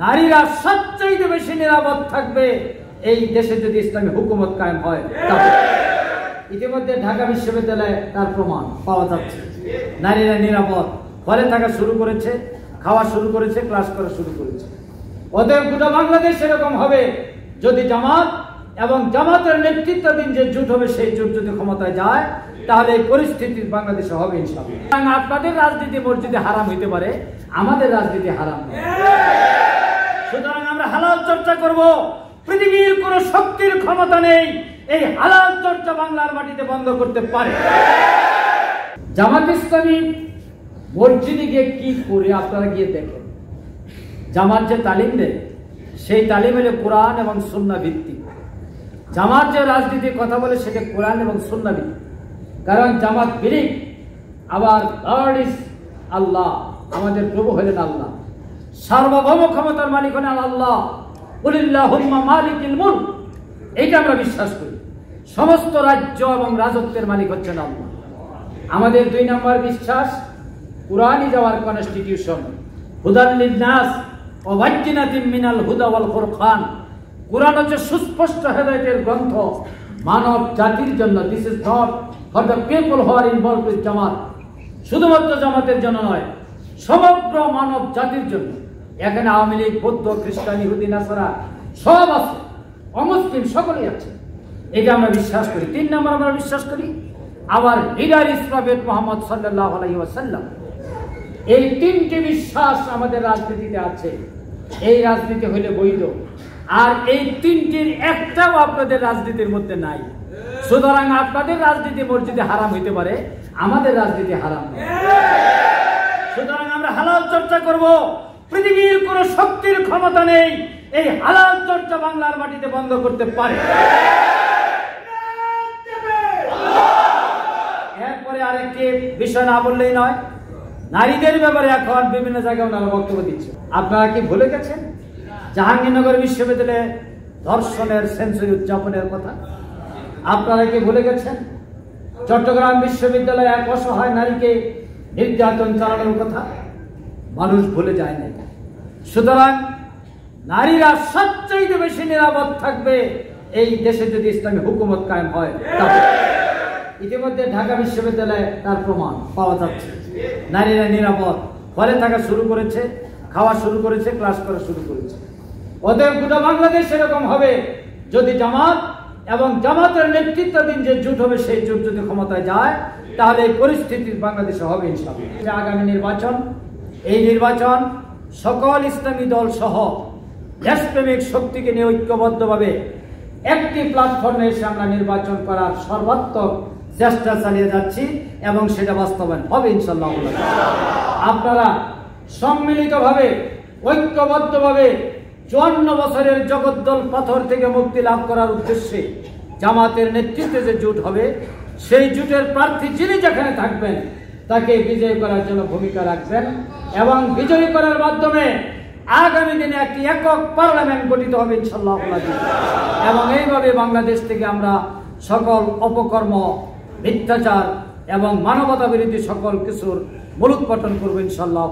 নারীরা সবচেয়ে বেশি নিরাপদ থাকবে এই দেশে যদি ইসলামী হুকুমত কায়েম হয়। ইতিমধ্যে ঢাকা বিশ্ববিদ্যালয়ে তার প্রমাণ পাওয়া যাচ্ছে। নারীরা নিরাপদ ঘরে থাকা শুরু করেছে, খাওয়া শুরু করেছে, ক্লাস করা শুরু করেছে। অতএব গোটা বাংলাদেশ এরকম হবে যদি জামাত এবং জামাতের নেতৃত্বাধীন যে জোট হবে সেই জোট যদি ক্ষমতায় যায়, তাহলে এই পরিস্থিতি বাংলাদেশে হবে ইনশাআল্লাহ। আপনাদের রাজনীতি মসজিদে হারাম হইতে পারে, আমাদের রাজনীতি হারাম নয়। সুতরাং আমরা হালাল চর্চা করব। পৃথিবীর কোন শক্তির ক্ষমতা নেই এই হালাল চর্চা বাংলার মাটিতে বন্ধ করতে পারে। জামাত ইসলামী মসজিদে গিয়ে কি করে আপনারা গিয়ে দেখেন। জামাত যে তালিম দেয় সেই তালিম হলে কোরআন এবং সুন্নাহ ভিত্তিক। জামাত যে রাজনীতির কথা বলে সেটা কোরআন এবং সুন্নাহ ভিত্তিক। কারণ জামাত বিলিভ আবার লর্ড ইজ আল্লাহ, আমাদের প্রভু হলেন আল্লাহ, সার্বভৌম ক্ষমতার মালিক হলেন আল্লাহ। কুলিল্লাহুম্মা মালিকুল মুলক, এইটা আমরা বিশ্বাস করি। সমস্ত রাজ্য এবং রাজত্বের মালিক হচ্ছেন আল্লাহ। আমাদের 2 নম্বর বিশ্বাস, কুরআন ইজ আওয়ার কনস্টিটিউশন, হুদাল লিন-নাস ওয়া বাইয়িনাতিন মিনাল হুদা ওয়াল ফুরকান। কুরআন হচ্ছে সুস্পষ্ট হেদায়েতের গ্রন্থ মানব জাতির জন্য। This is not for the people who are involved with Jamaat. শুধুমাত্র জামাতের জন্য নয়, সমগ্র মানব জাতির জন্য। এখানে আওয়ামী লীগ, বৌদ্ধ, খ্রিস্টান, ইহুদি, নাসারা সব আছে, অমুসলিম সকলেই আছে। এটা আমরা বিশ্বাস করি। 3 নম্বর আমরা বিশ্বাস করি আবার লিডার ইজ প্রফেট মুহাম্মদ সাল্লাল্লাহু আলাইহি ওয়াসাল্লাম। এই 3টি বিশ্বাস আমাদের রাজনীতিতে আছে। এই রাজনীতি হইলে বৈধ। আর এই 3টির একটাও আপনাদের রাজনীতির মধ্যে নাই। সুতরাং আপনাদের রাজনীতি মসজিদে হারাম হইতে পারে, আমাদের রাজনীতি হারাম নয়। সুতরাং আমরা হালাল চর্চা করব। পৃথিবীর কোন শক্তির ক্ষমতা নেই এই হালাল চর্চা বাংলার মাটিতে বন্ধ করতে পারে। এরপরে আরেকটি বিষয় না বললেই নয়, নারীদের ব্যাপারে এখন বিভিন্ন জায়গায় ওনারা বক্তব্য দিচ্ছে। আপনারা কি ভুলে গেছেন জাহাঙ্গীরনগর বিশ্ববিদ্যালয়ে ধর্ষণের সেঞ্চুরি উদযাপনের কথা? আপনারা কি ভুলে গেছেন চট্টগ্রাম বিশ্ববিদ্যালয়ে এক অসহায় নারীকে নির্যাতন চালানোর কথা? মানুষ ভুলে যায় না। সুতরাং নারীরা সবচেয়ে বেশি নিরাপদ থাকবে এই দেশে যদি ইসলামী হুকুমত কায়েম হয়। ইতিমধ্যে ঢাকা বিশ্ববিদ্যালয়ে তার প্রমাণ পাওয়া যাচ্ছে। নারীরা নিরাপদ ঘরে থাকা শুরু করেছে, খাওয়া শুরু করেছে, ক্লাস করা শুরু করেছে। অতএব গোটা বাংলাদেশ এরকম হবে যদি জামাত এবং জামাতের নেতৃত্বাধীন যে জোট হবে সেই জোট যদি ক্ষমতায় যায়, তাহলে এই পরিস্থিতি বাংলাদেশে হবে ইনশাআল্লাহ। আগামী নির্বাচন, এই নির্বাচন সকল ইসলামী দল সহ দেশপ্রেমিক শক্তিকে নিয়ে ঐক্যবদ্ধভাবে একটি প্ল্যাটফর্মে এসে আমরা নির্বাচন করার সর্বাত্মক চেষ্টা চালিয়ে যাচ্ছি এবং সেটা বাস্তবায়ন হবে ইনশাআল্লাহ। আপনারা সম্মিলিতভাবে ঐক্যবদ্ধভাবে 54 বছরের জগদ্দল পাথর থেকে মুক্তি লাভ করার উদ্দেশ্যে জামাতের নেতৃত্বে যে জোট হবে সেই জোটের প্রার্থী যিনি যেখানে থাকবেন তাকে বিজয়ী করার জন্য ভূমিকা রাখবেন এবং বিজয়ী করার মাধ্যমে আগামী দিনে একটি একক পার্লামেন্ট গঠিত হবে ইনশাআল্লাহ। এবং এইভাবে বাংলাদেশ থেকে আমরা সকল অপকর্ম, মিথ্যাচার এবং মানবতা বিরোধী সকল কিছুর মূলোৎপাটন করবো ইনশাআল্লাহ।